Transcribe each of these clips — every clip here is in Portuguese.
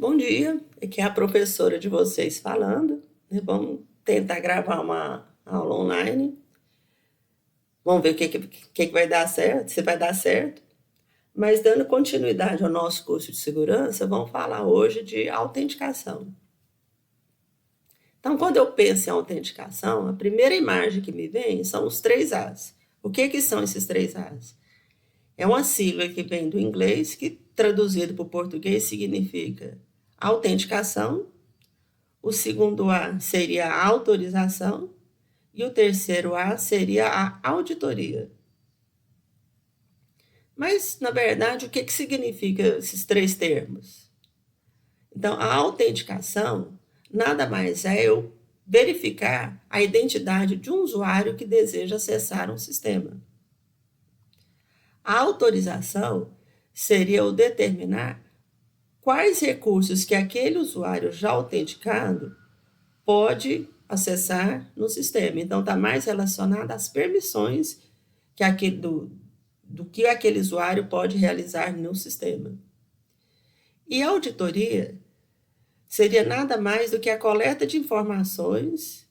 Bom dia, aqui é a professora de vocês falando. Vamos tentar gravar uma aula online. Vamos ver o que vai dar certo, se vai dar certo. Mas dando continuidade ao nosso curso de segurança, vamos falar hoje de autenticação. Então, quando eu penso em autenticação, a primeira imagem que me vem são os 3 As. O que são esses 3 As? É uma sigla que vem do inglês, que traduzido para o português significa autenticação. O segundo A seria a autorização e o terceiro A seria a auditoria. Mas, na verdade, o que significa esses 3 termos? Então, a autenticação nada mais é eu verificar a identidade de um usuário que deseja acessar um sistema. A autorização seria eu determinar quais recursos que aquele usuário já autenticado pode acessar no sistema. Então, está mais relacionado às permissões que do que aquele usuário pode realizar no sistema. E a auditoria seria nada mais do que a coleta de informações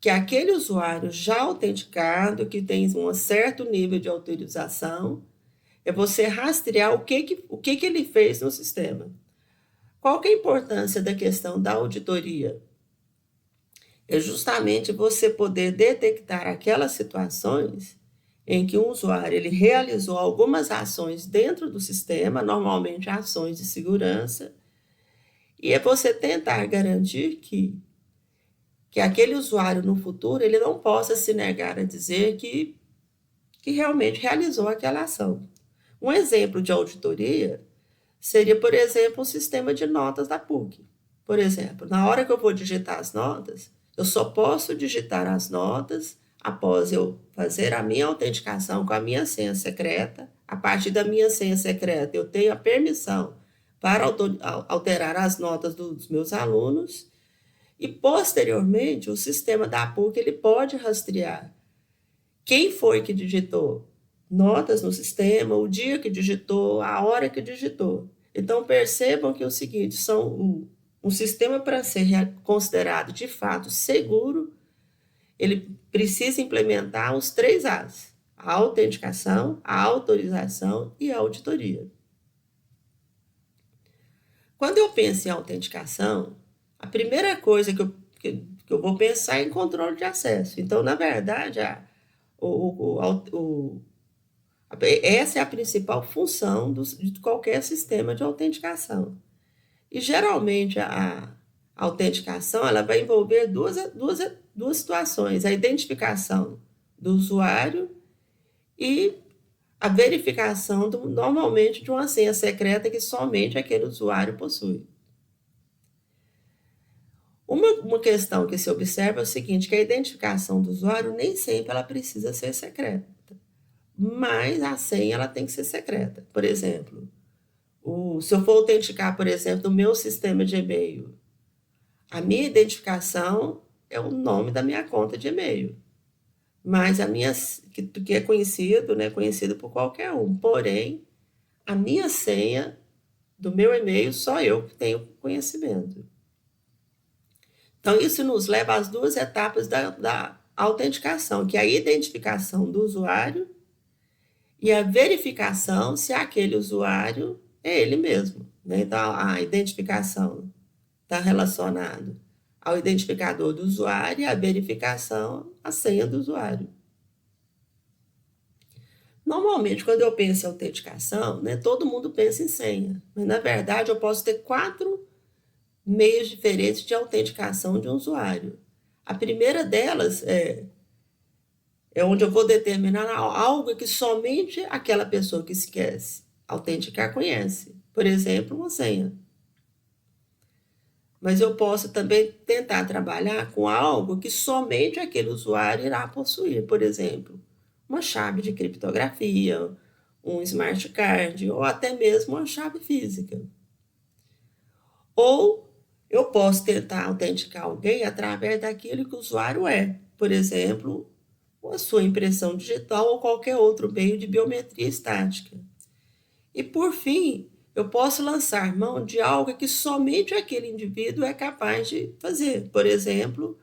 que aquele usuário já autenticado, que tem um certo nível de autorização, é você rastrear o que ele fez no sistema. Qual que é a importância da questão da auditoria? É justamente você poder detectar aquelas situações em que um usuário ele realizou algumas ações dentro do sistema, normalmente ações de segurança, e é você tentar garantir que aquele usuário no futuro ele não possa se negar a dizer que realmente realizou aquela ação. Um exemplo de auditoria seria, por exemplo, o sistema de notas da PUC. Por exemplo, na hora que eu vou digitar as notas, eu só posso digitar as notas após eu fazer a minha autenticação com a minha senha secreta. A partir da minha senha secreta, eu tenho a permissão para alterar as notas dos meus alunos e, posteriormente, o sistema da PUC ele pode rastrear quem foi que digitou notas no sistema, o dia que digitou, a hora que digitou. Então, percebam que é o seguinte, um sistema para ser considerado de fato seguro, ele precisa implementar os 3 As, a autenticação, a autorização e a auditoria. Quando eu penso em autenticação, a primeira coisa que eu vou pensar é em controle de acesso. Então, na verdade, essa é a principal função de qualquer sistema de autenticação. E, geralmente, a autenticação ela vai envolver duas situações: a identificação do usuário e a verificação, normalmente, de uma senha secreta que somente aquele usuário possui. Uma questão que se observa é o seguinte, que a identificação do usuário nem sempre ela precisa ser secreta, mas a senha ela tem que ser secreta. Por exemplo, se eu for autenticar, por exemplo, no meu sistema de e-mail, a minha identificação é o nome da minha conta de e-mail, mas que é conhecido, né, conhecido por qualquer um. Porém, a minha senha do meu e-mail só eu que tenho conhecimento. Então, isso nos leva às 2 etapas da autenticação, que é a identificação do usuário e a verificação se aquele usuário é ele mesmo. Né? Então, a identificação está relacionada ao identificador do usuário e a verificação à senha do usuário. Normalmente, quando eu penso em autenticação, né, todo mundo pensa em senha, mas, na verdade, eu posso ter 4 meios diferentes de autenticação de um usuário. A primeira delas é onde eu vou determinar algo que somente aquela pessoa que se quer autenticar conhece. Por exemplo, uma senha. Mas eu posso também tentar trabalhar com algo que somente aquele usuário irá possuir. Por exemplo, uma chave de criptografia, um smart card ou até mesmo uma chave física. Ou eu posso tentar autenticar alguém através daquilo que o usuário é. Por exemplo, a sua impressão digital ou qualquer outro meio de biometria estática. E, por fim, eu posso lançar mão de algo que somente aquele indivíduo é capaz de fazer. Por exemplo,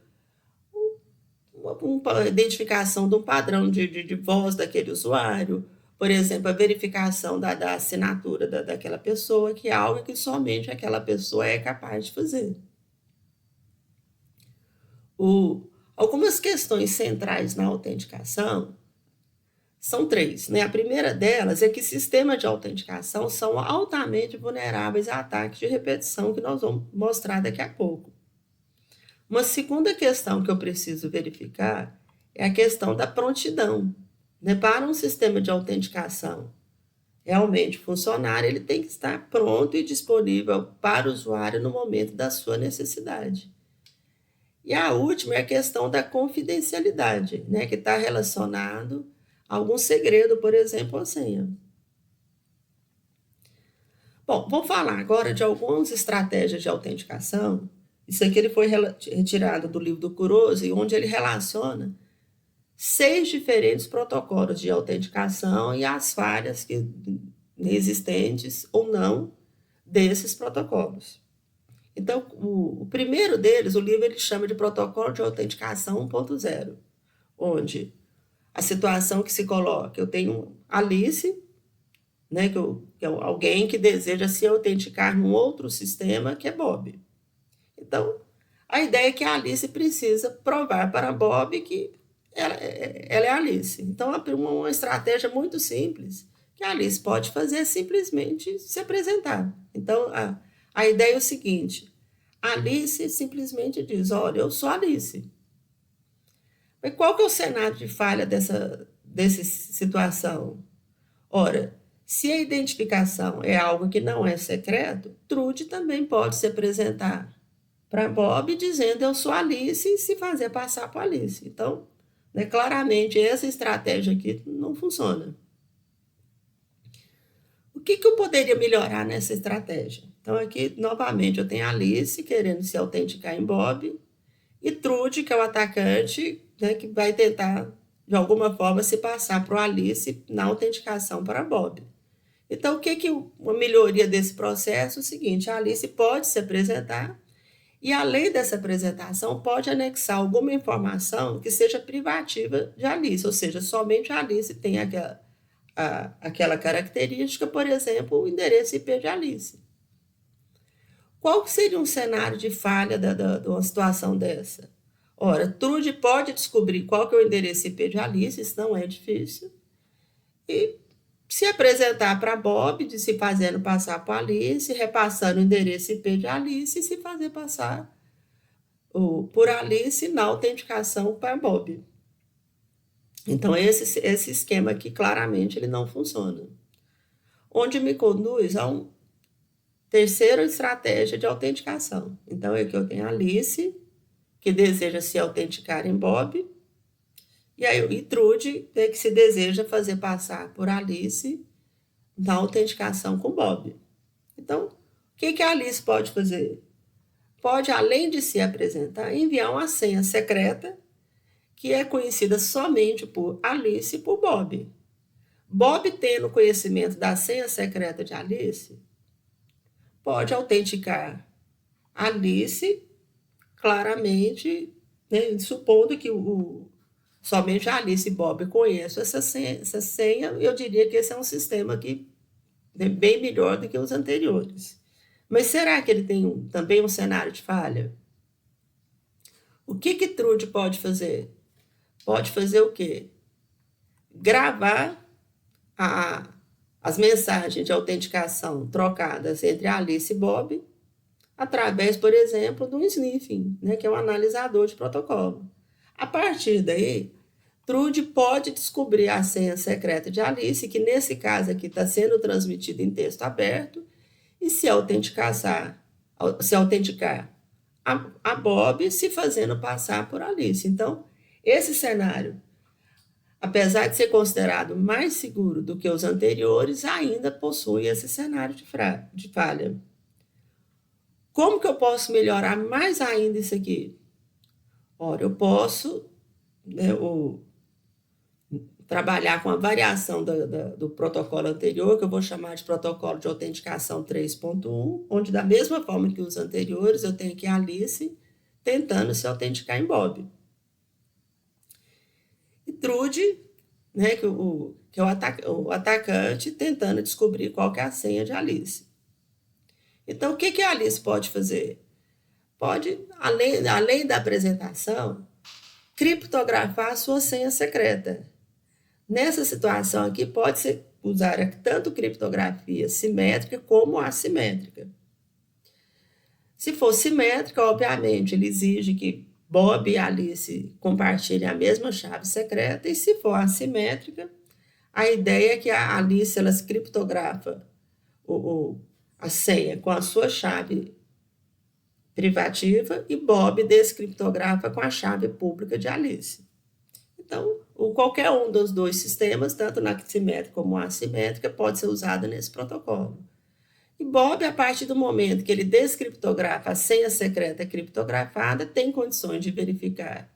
uma identificação de um padrão de voz daquele usuário, por exemplo, a verificação da assinatura daquela pessoa, que é algo que somente aquela pessoa é capaz de fazer. Algumas questões centrais na autenticação são três, né? A primeira delas é que sistemas de autenticação são altamente vulneráveis a ataques de repetição, que nós vamos mostrar daqui a pouco. Uma segunda questão que eu preciso verificar é a questão da prontidão. Né? Para um sistema de autenticação realmente funcionar, ele tem que estar pronto e disponível para o usuário no momento da sua necessidade. E a última é a questão da confidencialidade, né? Que está relacionado a algum segredo, por exemplo, a senha. Bom, vou falar agora de algumas estratégias de autenticação. Isso aqui ele foi retirado do livro do Kurose, onde ele relaciona 6 diferentes protocolos de autenticação e as falhas existentes ou não desses protocolos. Então, o primeiro deles, o livro ele chama de protocolo de autenticação 1.0, onde a situação que se coloca, eu tenho Alice, né, que é alguém que deseja se autenticar num outro sistema, que é Bob. Então, a ideia é que a Alice precisa provar para Bob que ela é Alice. Então, uma estratégia muito simples que a Alice pode fazer é simplesmente se apresentar. Então, a ideia é o seguinte: a Alice simplesmente diz, olha, eu sou Alice. Mas qual que é o cenário de falha dessa situação? Ora, se a identificação é algo que não é secreto, Trude também pode se apresentar para Bob dizendo eu sou Alice e se fazer passar por Alice. Então, né, claramente, essa estratégia aqui não funciona. O que eu poderia melhorar nessa estratégia? Então, aqui, novamente, eu tenho a Alice querendo se autenticar em Bob e Trude, que é o atacante, né, que vai tentar, de alguma forma, se passar para o Alice na autenticação para Bob. Então, uma melhoria desse processo é o seguinte: a Alice pode se apresentar e, além dessa apresentação, pode anexar alguma informação que seja privativa de Alice, ou seja, somente a Alice tem aquela característica, por exemplo, o endereço IP de Alice. Qual seria um cenário de falha de uma situação dessa? Ora, Trude pode descobrir qual que é o endereço IP de Alice, isso não é difícil, e se apresentar para Bob, de se fazendo passar por Alice, repassando o endereço IP de Alice e se fazer passar por Alice na autenticação para Bob. Então, esse esquema aqui, claramente, ele não funciona. Onde me conduz a uma terceira estratégia de autenticação. Então, aqui eu tenho a Alice, que deseja se autenticar em Bob, e Trude, que se deseja fazer passar por Alice na autenticação com Bob. Então, o que a Alice pode fazer? Pode, além de se apresentar, enviar uma senha secreta que é conhecida somente por Alice e por Bob. Bob, tendo conhecimento da senha secreta de Alice, pode autenticar Alice claramente, né, supondo que somente a Alice e Bob conheçam essa senha, eu diria que esse é um sistema que é bem melhor do que os anteriores. Mas será que ele tem também um cenário de falha? O que Trude pode fazer? Pode fazer o quê? Gravar as mensagens de autenticação trocadas entre Alice e Bob através, por exemplo, de um sniffing, né, que é um analisador de protocolo. A partir daí, Trude pode descobrir a senha secreta de Alice, que nesse caso aqui está sendo transmitida em texto aberto, e se autenticar a Bob se fazendo passar por Alice. Então, esse cenário, apesar de ser considerado mais seguro do que os anteriores, ainda possui esse cenário de falha. Como que eu posso melhorar mais ainda isso aqui? Ora, eu posso, né, trabalhar com a variação do protocolo anterior, que eu vou chamar de protocolo de autenticação 3.1, onde da mesma forma que os anteriores, eu tenho aqui a Alice tentando se autenticar em Bob. E Trude, né, que é o atacante tentando descobrir qual que é a senha de Alice. Então, o que a Alice pode fazer? Pode, além da apresentação, criptografar a sua senha secreta. Nessa situação aqui, pode-se usar tanto criptografia simétrica como assimétrica. Se for simétrica, obviamente, ele exige que Bob e Alice compartilhem a mesma chave secreta, e se for assimétrica, a ideia é que a Alice ela criptografa a senha com a sua chave privativa e Bob descriptografa com a chave pública de Alice. Então, qualquer um dos dois sistemas, tanto na simétrica como na assimétrica, pode ser usado nesse protocolo. E Bob, a partir do momento que ele descriptografa a senha secreta criptografada, tem condições de verificar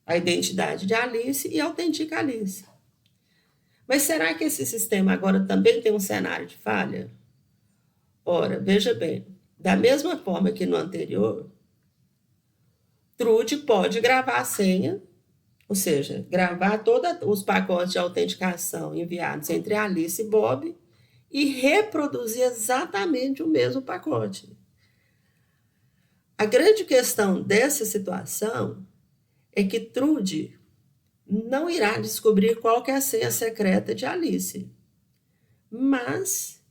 a identidade de Alice e autentica Alice. Mas será que esse sistema agora também tem um cenário de falha? Ora, veja bem, da mesma forma que no anterior, Trude pode gravar a senha, ou seja, gravar todos os pacotes de autenticação enviados entre Alice e Bob e reproduzir exatamente o mesmo pacote. A grande questão dessa situação é que Trude não irá descobrir qual que é a senha secreta de Alice, mas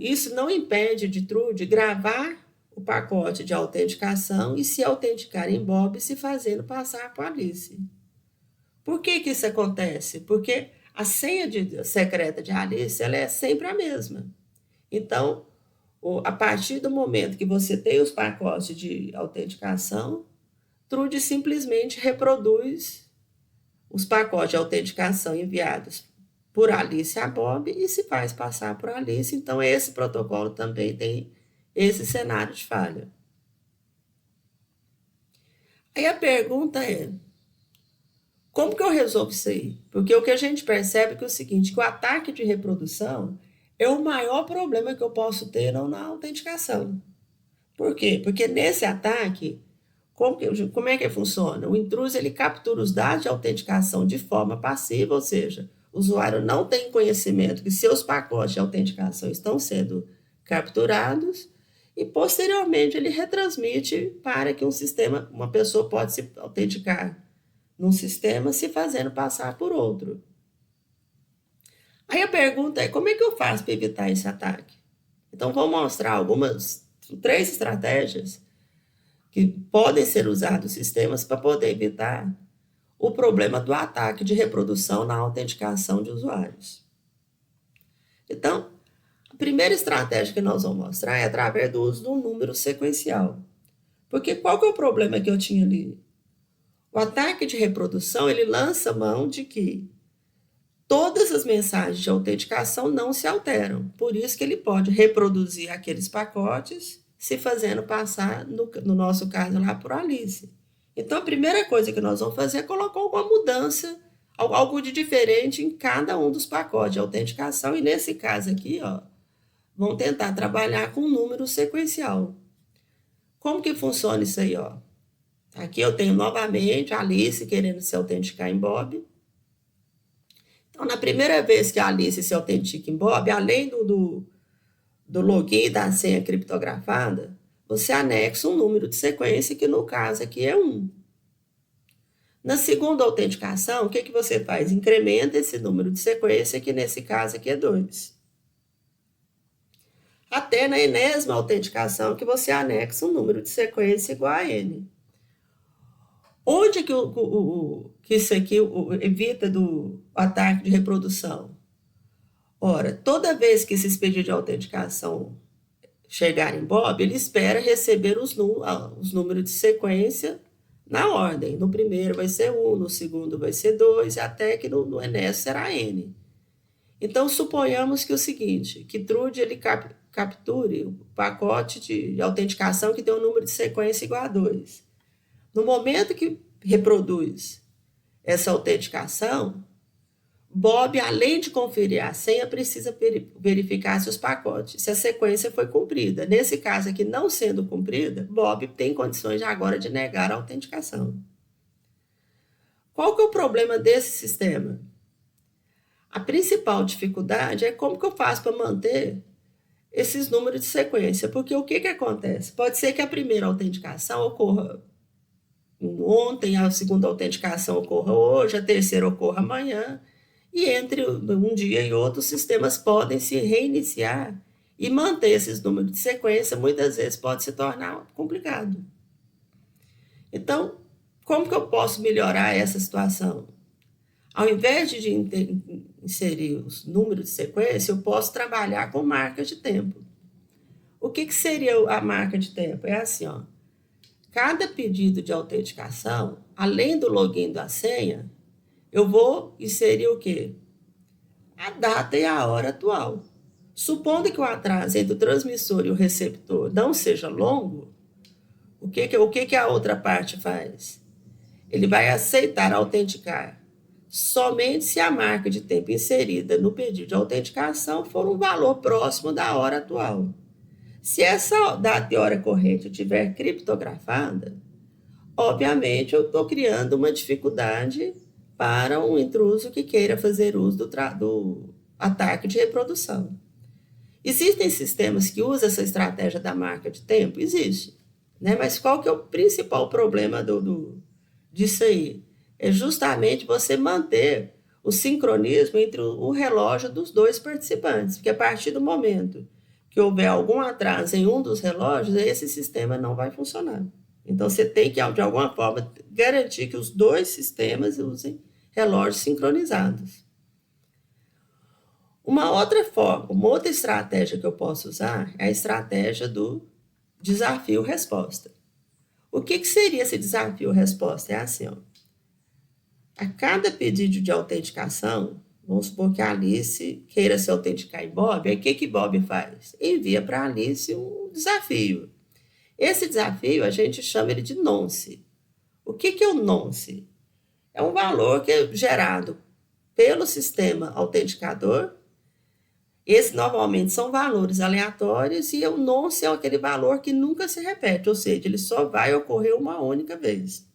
isso não impede de Trude gravar o pacote de autenticação e se autenticar em Bob se fazendo passar por Alice. Por que isso acontece? Porque a senha secreta de Alice ela é sempre a mesma. Então, a partir do momento que você tem os pacotes de autenticação, Trude simplesmente reproduz os pacotes de autenticação enviados por Alice a Bob e se faz passar por Alice. Então, esse protocolo também tem esse cenário de falha. Aí a pergunta é, como que eu resolvo isso aí? Porque o que a gente percebe é o seguinte, que o ataque de reprodução é o maior problema que eu posso ter na autenticação. Por quê? Porque nesse ataque, como é que funciona? O intruso ele captura os dados de autenticação de forma passiva, ou seja, o usuário não tem conhecimento que seus pacotes de autenticação estão sendo capturados e, posteriormente, ele retransmite para que uma pessoa pode se autenticar num sistema se fazendo passar por outro. Aí a pergunta é, como é que eu faço para evitar esse ataque? Então, vou mostrar três estratégias que podem ser usados nos sistemas para poder evitar o problema do ataque de reprodução na autenticação de usuários. Então, a primeira estratégia que nós vamos mostrar é através do uso do número sequencial. Porque qual que é o problema que eu tinha ali? O ataque de reprodução, ele lança mão de que todas as mensagens de autenticação não se alteram. Por isso que ele pode reproduzir aqueles pacotes se fazendo passar, no nosso caso lá, por Alice. Então, a primeira coisa que nós vamos fazer é colocar alguma mudança, algo de diferente em cada um dos pacotes de autenticação. E nesse caso aqui, vamos tentar trabalhar com um número sequencial. Como que funciona isso aí? Aqui eu tenho novamente a Alice querendo se autenticar em Bob. Então, na primeira vez que a Alice se autentica em Bob, além do login e da senha criptografada, você anexa um número de sequência, que no caso aqui é 1. Na segunda autenticação, o que você faz? Incrementa esse número de sequência, que nesse caso aqui é 2. Até na enésima autenticação, que você anexa um número de sequência igual a n. Onde que isso aqui evita do ataque de reprodução? Ora, toda vez que esses pedidos de autenticação chegarem em Bob, ele espera receber os números de sequência na ordem. No primeiro vai ser 1, no segundo vai ser 2, até que no enésimo será n. Então, suponhamos que o seguinte, que Trude ele capture o pacote de autenticação que tem um número de sequência igual a 2. No momento que reproduz essa autenticação, Bob, além de conferir a senha, precisa verificar se os pacotes, se a sequência foi cumprida. Nesse caso aqui, não sendo cumprida, Bob tem condições agora de negar a autenticação. Qual que é o problema desse sistema? A principal dificuldade é como que eu faço para manter esses números de sequência, porque o que acontece? Pode ser que a primeira autenticação ocorra ontem, a segunda autenticação ocorra hoje, a terceira ocorra amanhã, e entre um dia e outro, os sistemas podem se reiniciar e manter esses números de sequência, muitas vezes pode se tornar complicado. Então, como que eu posso melhorar essa situação? Ao invés de inserir os números de sequência, eu posso trabalhar com marcas de tempo. O que seria a marca de tempo? É assim, ó. Cada pedido de autenticação, além do login da senha, eu vou inserir o quê? A data e a hora atual. Supondo que o atraso entre o transmissor e o receptor não seja longo, o que a outra parte faz? Ele vai aceitar autenticar somente se a marca de tempo inserida no pedido de autenticação for um valor próximo da hora atual. Se essa data e hora corrente estiver criptografada, obviamente eu estou criando uma dificuldade para um intruso que queira fazer uso do ataque de reprodução. Existem sistemas que usam essa estratégia da marca de tempo? Existe. Né? Mas qual que é o principal problema disso aí? É justamente você manter o sincronismo entre o relógio dos dois participantes, porque a partir do momento que houver algum atraso em um dos relógios, esse sistema não vai funcionar. Então, você tem que, de alguma forma, garantir que os dois sistemas usem relógios sincronizados. Uma outra forma, uma outra estratégia que eu posso usar é a estratégia do desafio-resposta. O que seria esse desafio-resposta? É assim, ó. A cada pedido de autenticação, vamos supor que a Alice queira se autenticar em Bob, aí o que Bob faz? Envia para a Alice um desafio. Esse desafio a gente chama ele de nonce. O que é o nonce? É um valor que é gerado pelo sistema autenticador. Esses normalmente são valores aleatórios e o nonce é aquele valor que nunca se repete, ou seja, ele só vai ocorrer uma única vez.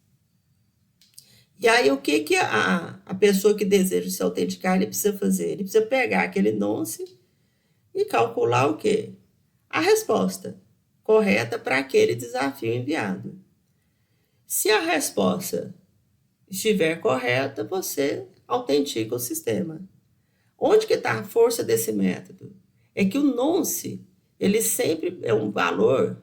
E aí, o que a pessoa que deseja se autenticar ele precisa fazer? Ele precisa pegar aquele nonce e calcular o quê? A resposta correta para aquele desafio enviado. Se a resposta estiver correta, você autentica o sistema. Onde que está a força desse método? É que o nonce, ele sempre é um valor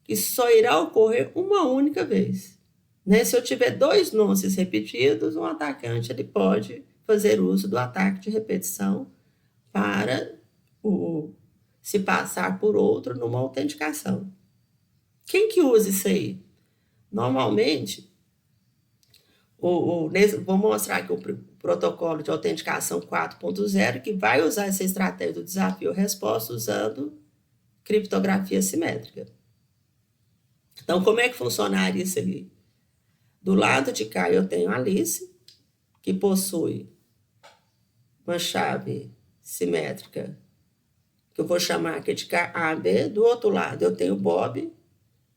que só irá ocorrer uma única vez. Né? Se eu tiver dois nonces repetidos, um atacante ele pode fazer uso do ataque de repetição para se passar por outro numa autenticação. Quem que usa isso aí? Normalmente, vou mostrar aqui o protocolo de autenticação 4.0, que vai usar essa estratégia do desafio-resposta usando criptografia simétrica. Então, como é que funcionaria isso ali? Do lado de cá eu tenho a Alice, que possui uma chave simétrica, que eu vou chamar aqui de AB. Do outro lado eu tenho o Bob,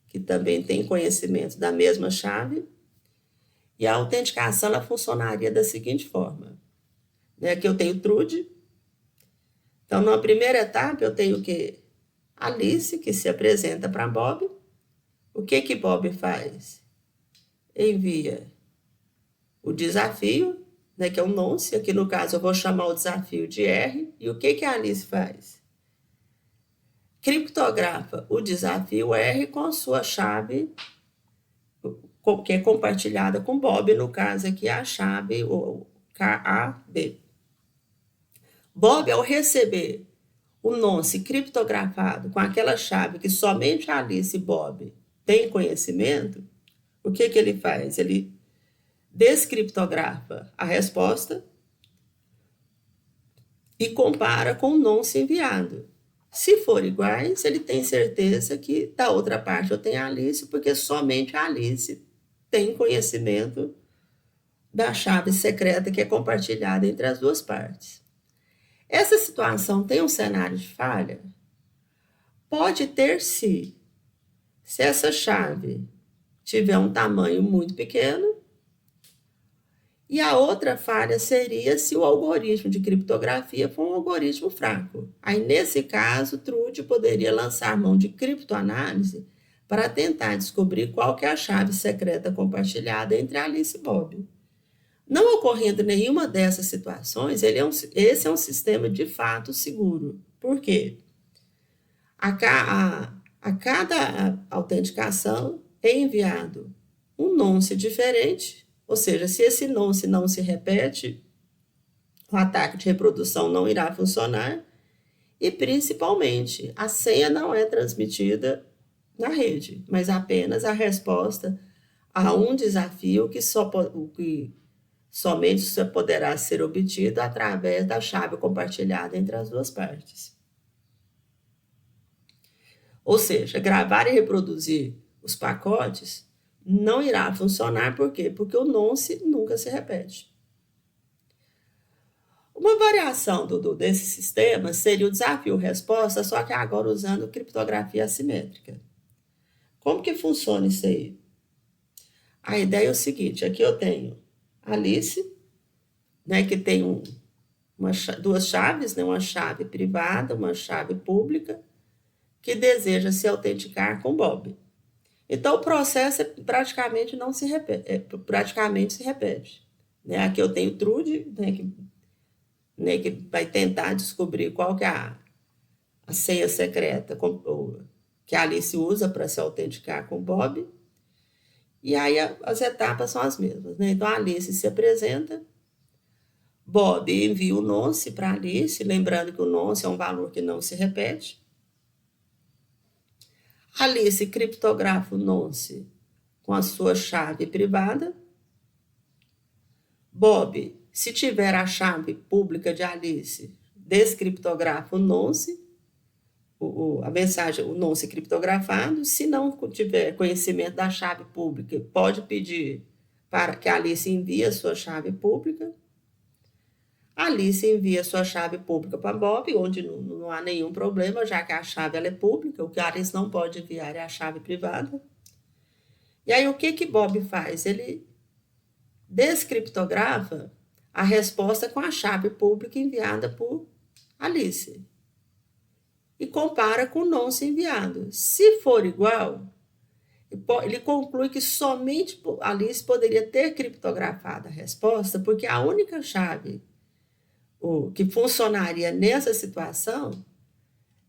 que também tem conhecimento da mesma chave. E a autenticação ela funcionaria da seguinte forma. Né? Aqui eu tenho Trude. Então, na primeira etapa, eu tenho o quê? Alice, que se apresenta para Bob. O que Bob faz? Envia o desafio, né, que é um nonce. Aqui, no caso, eu vou chamar o desafio de R. E o que a Alice faz? Criptografa o desafio R com a sua chave, que é compartilhada com Bob, no caso aqui, a chave o KAB. Bob, ao receber o nonce criptografado com aquela chave que somente a Alice e Bob têm conhecimento, o que ele faz? Ele descriptografa a resposta e compara com o nonce enviado. Se for iguais, ele tem certeza que da outra parte eu tenho a Alice, porque somente a Alice tem conhecimento da chave secreta que é compartilhada entre as duas partes. Essa situação tem um cenário de falha? Pode ter se essa chave tiver um tamanho muito pequeno, e a outra falha seria se o algoritmo de criptografia for um algoritmo fraco. Aí, nesse caso, Trude poderia lançar mão de criptoanálise para tentar descobrir qual que é a chave secreta compartilhada entre Alice e Bob. Não ocorrendo nenhuma dessas situações, esse é um sistema de fato seguro. Por quê? A cada autenticação é enviado um nonce diferente, ou seja, se esse nonce não se repete, o ataque de reprodução não irá funcionar, e principalmente a senha não é transmitida na rede, mas apenas a resposta a um desafio que somente poderá ser obtido através da chave compartilhada entre as duas partes. Ou seja, gravar e reproduzir os pacotes não irá funcionar, por quê? Porque o nonce nunca se repete. Uma variação desse sistema seria o desafio-resposta, só que agora usando criptografia assimétrica. Como que funciona isso aí? A ideia é o seguinte, aqui eu tenho Alice, né, que tem duas chaves, né, uma chave privada, uma chave pública, que deseja se autenticar com Bob. Então, o processo praticamente se repete. Né? Aqui eu tenho Trude, que vai tentar descobrir qual que é a senha secreta que a Alice usa para se autenticar com Bob. E aí as etapas são as mesmas. Né? Então, a Alice se apresenta, Bob envia o nonce para a Alice, lembrando que o nonce é um valor que não se repete. Alice criptografa o nonce com a sua chave privada. Bob, se tiver a chave pública de Alice, descriptografa o nonce, a mensagem, o nonce criptografado. Se não tiver conhecimento da chave pública, pode pedir para que a Alice envie a sua chave pública. Alice envia sua chave pública para Bob, onde não há nenhum problema, já que a chave ela é pública, o que a Alice não pode enviar é a chave privada. E aí o que Bob faz? Ele descriptografa a resposta com a chave pública enviada por Alice e compara com o nonce enviado. Se for igual, ele conclui que somente Alice poderia ter criptografado a resposta, porque a única chave que funcionaria nessa situação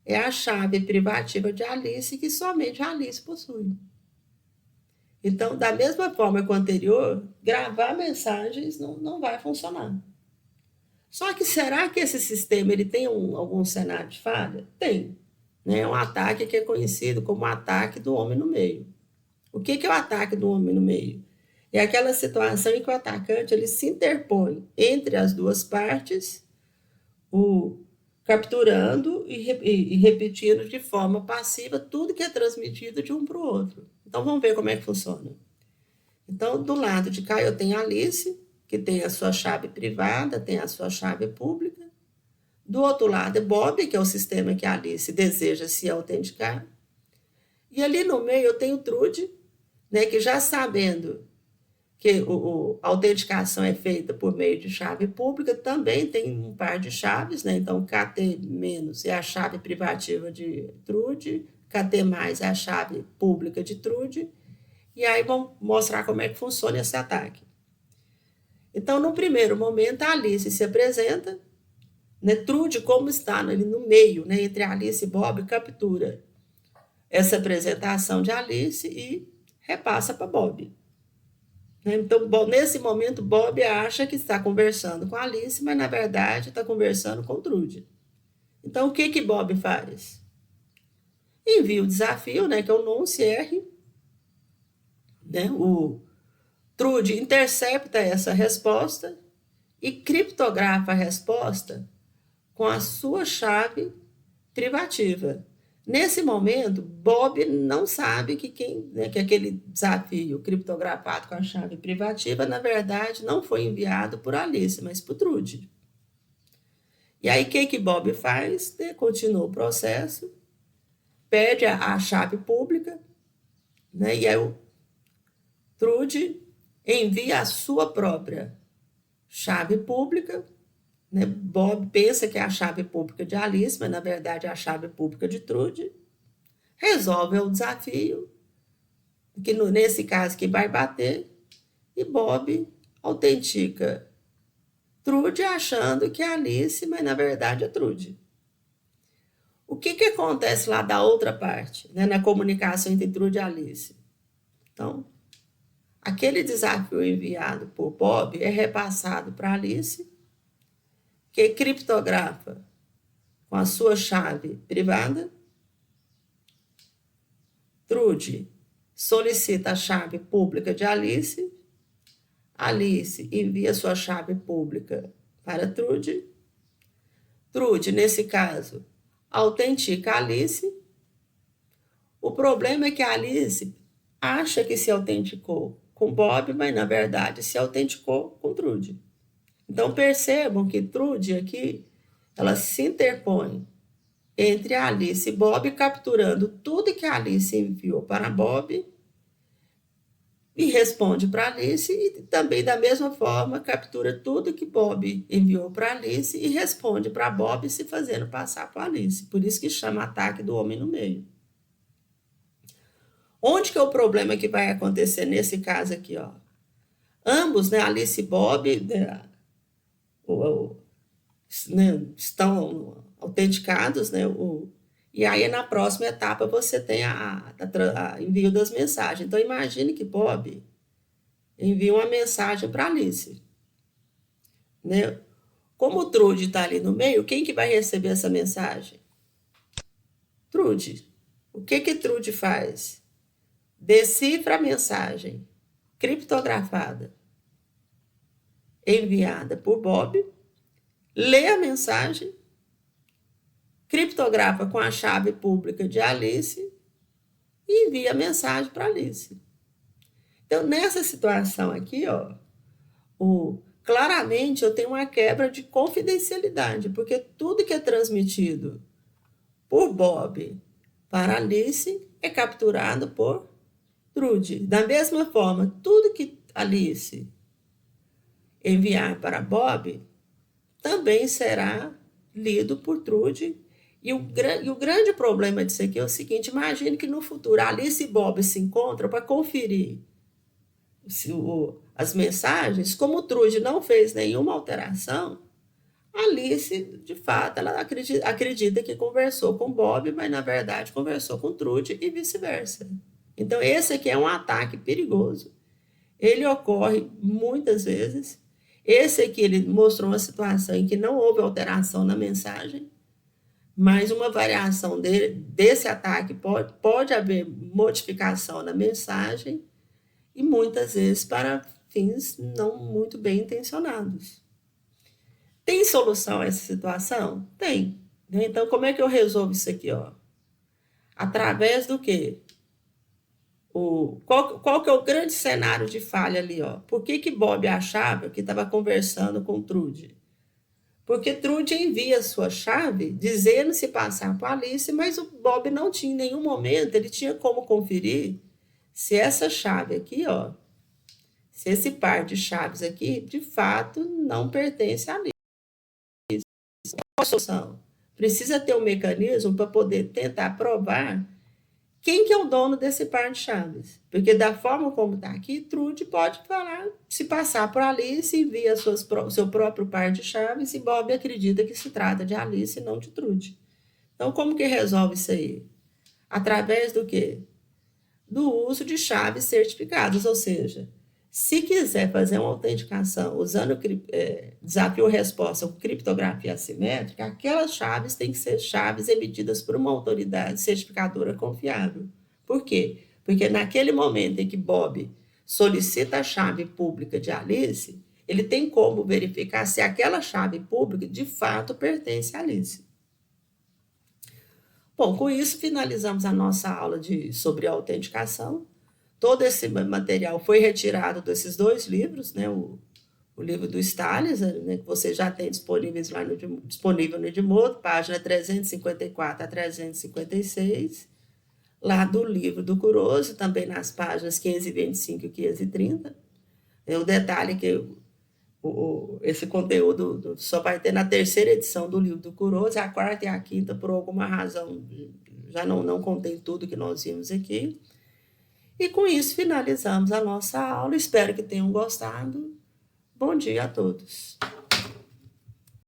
é a chave privativa de Alice, que somente a Alice possui. Então, da mesma forma que o anterior, gravar mensagens não vai funcionar. Só que será que esse sistema ele tem algum cenário de falha? Tem. Né? É um ataque que é conhecido como o ataque do homem no meio. O que é o ataque do homem no meio? É aquela situação em que o atacante ele se interpõe entre as duas partes, capturando e repetindo de forma passiva tudo que é transmitido de um para o outro. Então, vamos ver como é que funciona. Então, do lado de cá, eu tenho a Alice, que tem a sua chave privada, tem a sua chave pública. Do outro lado é Bob, que é o sistema que a Alice deseja se autenticar. E ali no meio eu tenho Trude, né, que já sabendo que a autenticação é feita por meio de chave pública, também tem um par de chaves, né? Então, KT- é a chave privativa de Trude, KT+ é a chave pública de Trude, e aí vamos mostrar como é que funciona esse ataque. Então, no primeiro momento, a Alice se apresenta, né? Trude, como está ali no meio, né, entre Alice e Bob, captura essa apresentação de Alice e repassa para Bob. Então, nesse momento, Bob acha que está conversando com Alice, mas, na verdade, está conversando com Trude. Então, o que Bob faz? Envia o desafio, né, que é o nonce R. Né, o Trude intercepta essa resposta e criptografa a resposta com a sua chave privativa. Nesse momento, Bob não sabe que que aquele desafio criptografado com a chave privativa, na verdade, não foi enviado por Alice, mas por Trude. E aí, o que Bob faz? Continua o processo, pede a chave pública, né? E aí o Trude envia a sua própria chave pública, né? Bob pensa que é a chave pública de Alice, mas na verdade é a chave pública de Trude. Resolve o desafio, que nesse caso que vai bater, e Bob autentica Trude achando que é Alice, mas na verdade é Trude. O que acontece lá da outra parte, né, na comunicação entre Trude e Alice? Então, aquele desafio enviado por Bob é repassado para Alice, que criptografa com a sua chave privada. Trude solicita a chave pública de Alice. Alice envia sua chave pública para Trude. Trude, nesse caso, autentica a Alice. O problema é que a Alice acha que se autenticou com Bob, mas na verdade se autenticou com Trude. Então percebam que Trude aqui, ela se interpõe entre a Alice e Bob, capturando tudo que a Alice enviou para Bob e responde para Alice, e também da mesma forma captura tudo que Bob enviou para Alice e responde para Bob, se fazendo passar por Alice. Por isso que chama ataque do homem no meio. Onde que é o problema que vai acontecer nesse caso aqui, ó? Ambos, né, Alice e Bob, né, estão autenticados, né? E aí, na próxima etapa, você tem a envio das mensagens. Então, imagine que Bob envia uma mensagem para Alice, né? Como o Trude está ali no meio, quem que vai receber essa mensagem? Trude. O que Trude faz? Decifra a mensagem criptografada enviada por Bob, lê a mensagem, criptografa com a chave pública de Alice e envia a mensagem para Alice. Então, nessa situação aqui, ó, claramente eu tenho uma quebra de confidencialidade, porque tudo que é transmitido por Bob para Alice é capturado por Trude. Da mesma forma, tudo que Alice enviar para Bob também será lido por Trude. E o grande problema disso aqui é o seguinte: imagine que no futuro Alice e Bob se encontram para conferir as mensagens. Como Trude não fez nenhuma alteração, Alice, de fato, ela acredita que conversou com Bob, mas na verdade conversou com Trude e vice-versa. Então, esse aqui é um ataque perigoso. Ele ocorre muitas vezes. Esse aqui ele mostrou uma situação em que não houve alteração na mensagem, mas uma variação desse ataque pode haver modificação na mensagem, e muitas vezes para fins não muito bem intencionados. Tem solução a essa situação? Tem. Então, como é que eu resolvo isso aqui? Ó? Através do quê? Qual que é o grande cenário de falha ali? Ó? Por que Bob achava que estava conversando com Trude? Porque Trude envia a sua chave dizendo se passar por Alice, mas o Bob não tinha em nenhum momento, ele tinha como conferir se essa chave aqui, ó, se esse par de chaves aqui, de fato, não pertence a Alice. Qual a solução? Precisa ter um mecanismo para poder tentar provar quem que é o dono desse par de chaves. Porque da forma como está aqui, Trude pode falar, se passar por Alice, envia seu próprio par de chaves, e Bob acredita que se trata de Alice e não de Trude. Então, como que resolve isso aí? Através do quê? Do uso de chaves certificadas, ou seja, se quiser fazer uma autenticação usando desafio-resposta com criptografia assimétrica, aquelas chaves têm que ser chaves emitidas por uma autoridade certificadora confiável. Por quê? Porque naquele momento em que Bob solicita a chave pública de Alice, ele tem como verificar se aquela chave pública de fato pertence a Alice. Bom, com isso finalizamos a nossa aula sobre autenticação. Todo esse material foi retirado desses dois livros, né? O livro do Stalizer, né, que você já tem disponível no Edmodo, página 354 a 356, lá do livro do Kuroso, também nas páginas 525 e 530. O detalhe é que esse conteúdo só vai ter na terceira edição do livro do Kuroso, a quarta e a quinta, por alguma razão, já não contém tudo que nós vimos aqui. E com isso finalizamos a nossa aula. Espero que tenham gostado. Bom dia a todos.